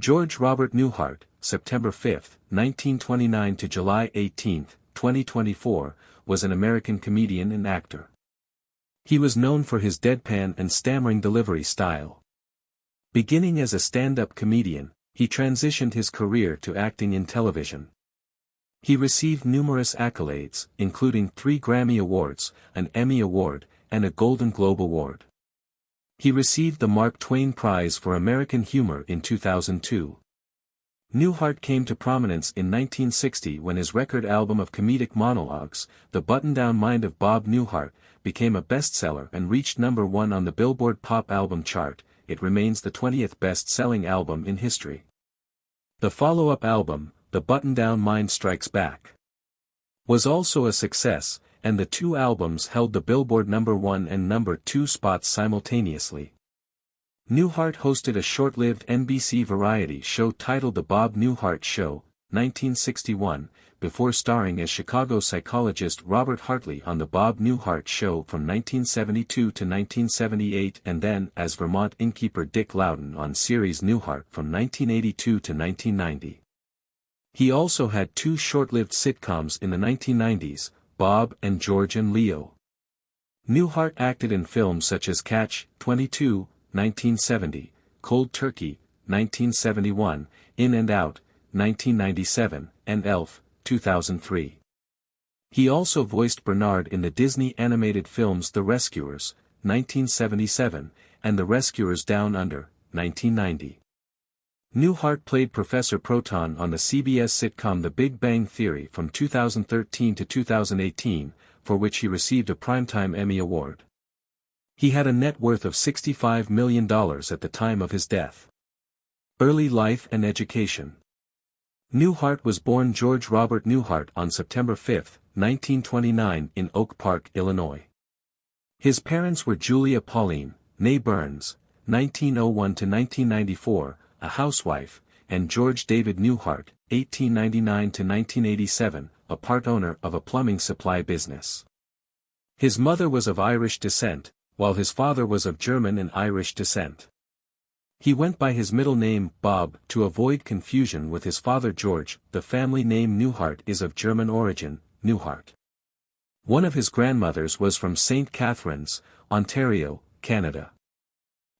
George Robert Newhart, September 5, 1929 to July 18, 2024, was an American comedian and actor. He was known for his deadpan and stammering delivery style. Beginning as a stand-up comedian, he transitioned his career to acting in television. He received numerous accolades, including 3 Grammy Awards, an Emmy Award, and a Golden Globe Award. He received the Mark Twain Prize for American Humor in 2002. Newhart came to prominence in 1960 when his record album of comedic monologues, The Button-Down Mind of Bob Newhart, became a bestseller and reached number 1 on the Billboard Pop Album chart. It remains the 20th best-selling album in history. The follow-up album, The Button-Down Mind Strikes Back, was also a success, and the 2 albums held the Billboard number 1 and number 2 spots simultaneously. Newhart hosted a short-lived NBC variety show titled The Bob Newhart Show, 1961, before starring as Chicago psychologist Robert Hartley on The Bob Newhart Show from 1972 to 1978 and then as Vermont innkeeper Dick Loudon on series Newhart from 1982 to 1990. He also had 2 short-lived sitcoms in the 1990s, Bob and George and Leo. Newhart acted in films such as Catch, 22, 1970, Cold Turkey, 1971, In and Out, 1997, and Elf, 2003. He also voiced Bernard in the Disney animated films The Rescuers, 1977, and The Rescuers Down Under, 1990. Newhart played Professor Proton on the CBS sitcom The Big Bang Theory from 2013 to 2018, for which he received a Primetime Emmy Award. He had a net worth of $65 million at the time of his death. Early life and education. Newhart was born George Robert Newhart on September 5, 1929 in Oak Park, Illinois. His parents were Julia Pauline, née Burns, 1901 to 1994, a housewife, and George David Newhart, 1899 to 1987, a part owner of a plumbing supply business. His mother was of Irish descent, while his father was of German and Irish descent. He went by his middle name, Bob, to avoid confusion with his father George. The family name Newhart is of German origin, Newhart. One of his grandmothers was from St. Catharines, Ontario, Canada.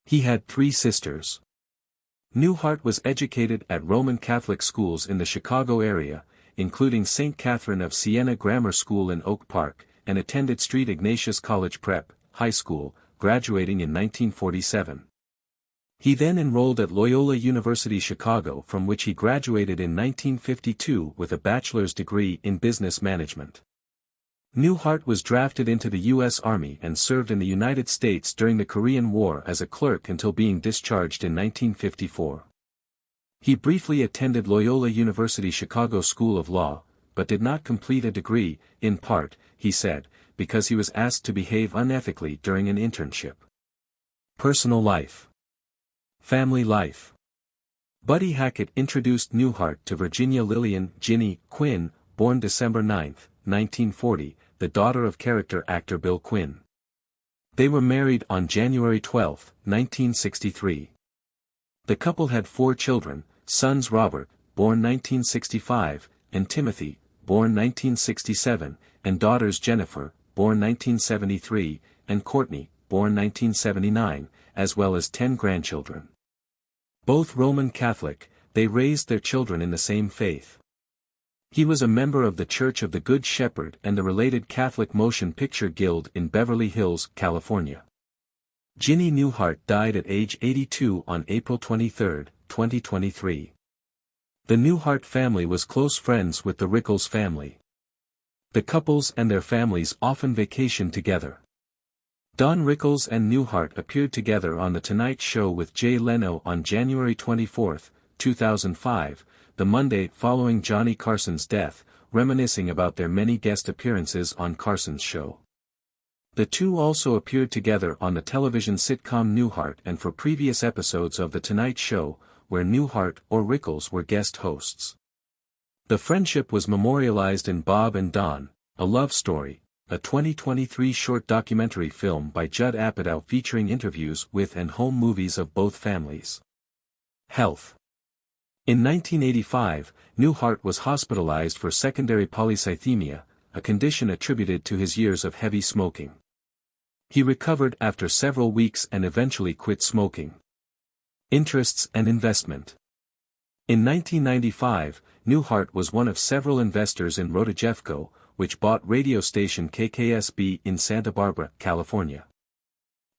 He had 3 sisters. Newhart was educated at Roman Catholic schools in the Chicago area, including St. Catherine of Siena Grammar School in Oak Park, and attended St. Ignatius College Prep, High School, graduating in 1947. He then enrolled at Loyola University Chicago, from which he graduated in 1952 with a bachelor's degree in business management. Newhart was drafted into the U.S. Army and served in the United States during the Korean War as a clerk until being discharged in 1954. He briefly attended Loyola University Chicago School of Law, but did not complete a degree, in part, he said, because he was asked to behave unethically during an internship. Personal life. Family life. Buddy Hackett introduced Newhart to Virginia Lillian Ginny Quinn, born December 9, 1940, the daughter of character actor Bill Quinn. They were married on January 12, 1963. The couple had 4 children, sons Robert, born 1965, and Timothy, born 1967, and daughters Jennifer, born 1973, and Courtney, born 1979, as well as 10 grandchildren. Both Roman Catholic, they raised their children in the same faith. He was a member of the Church of the Good Shepherd and the related Catholic Motion Picture Guild in Beverly Hills, California. Ginny Newhart died at age 82 on April 23, 2023. The Newhart family was close friends with the Rickles family. The couples and their families often vacationed together. Don Rickles and Newhart appeared together on The Tonight Show with Jay Leno on January 24, 2005, the Monday following Johnny Carson's death, reminiscing about their many guest appearances on Carson's show. The two also appeared together on the television sitcom Newhart and for previous episodes of The Tonight Show, where Newhart or Rickles were guest hosts. The friendship was memorialized in Bob and Don, A Love Story, a 2023 short documentary film by Judd Apatow featuring interviews with and home movies of both families. Health. In 1985, Newhart was hospitalized for secondary polycythemia, a condition attributed to his years of heavy smoking. He recovered after several weeks and eventually quit smoking. Interests and investment. In 1995, Newhart was one of several investors in Rotajevco, which bought radio station KKSB in Santa Barbara, California.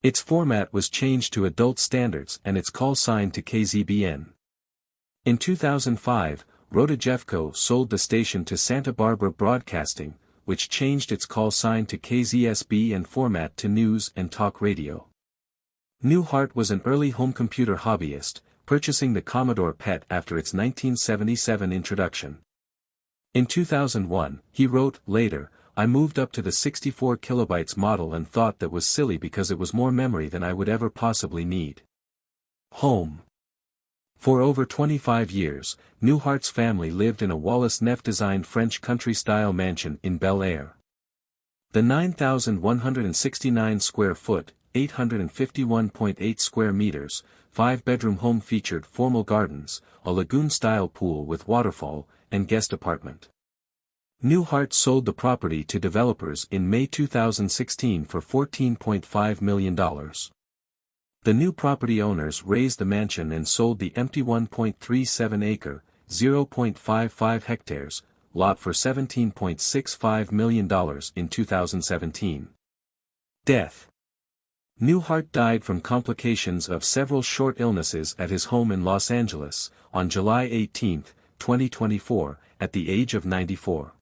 Its format was changed to adult standards and its call sign to KZBN. In 2005, Rotajevco sold the station to Santa Barbara Broadcasting, which changed its call sign to KZSB and format to news and talk radio. Newhart was an early home computer hobbyist, purchasing the Commodore PET after its 1977 introduction. In 2001, he wrote, later, I moved up to the 64 kilobytes model and thought that was silly because it was more memory than I would ever possibly need. Home. For over 25 years, Newhart's family lived in a Wallace Neff-designed French country-style mansion in Bel Air. The 9,169 square foot, 851.8 square meters, 5-bedroom home featured formal gardens, a lagoon-style pool with waterfall, and guest apartment. Newhart sold the property to developers in May 2016 for $14.5 million. The new property owners raised the mansion and sold the empty 1.37-acre, 0.55 hectares, lot for $17.65 million in 2017. Death. Newhart died from complications of several short illnesses at his home in Los Angeles, on July 18, 2024, at the age of 94.